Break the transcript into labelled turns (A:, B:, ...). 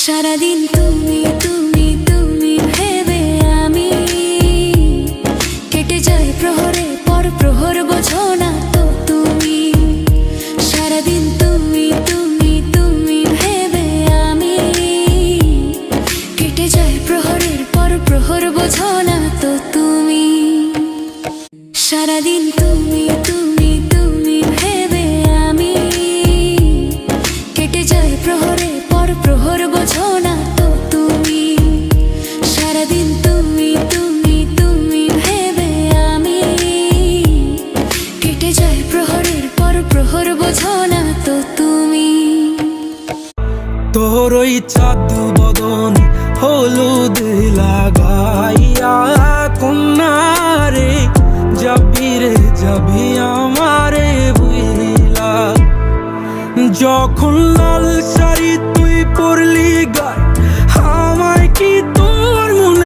A: সারাদিন তুমি তুমি তুমি ভেবে আমি কেটে যায় প্রহরে পর প্রহর, বোঝো না তো তুমি। সারাদিন তুমি তুমি তুমি ভেবে আমি কেটে যায় প্রহরের পর প্রহর, বোঝো না তো তুমি। সারাদিন তুমি তুমি তুমি ভেবে আমি কেটে যায় প্রহরে পর প্রহর, বোঝো না তো তুমি। সারাদিন তুমি তুমি তুমি ভেবে আমি কেটে যায় প্রহরের পর প্রহর, বোঝো না তো তুমি।
B: তোর ওই চাঁদ বদন হলুদ লাগাইয়া কন্যারে যাবি রে যাবি আমারে বুইলা। যখন লাল শাড়ি তুই পরলি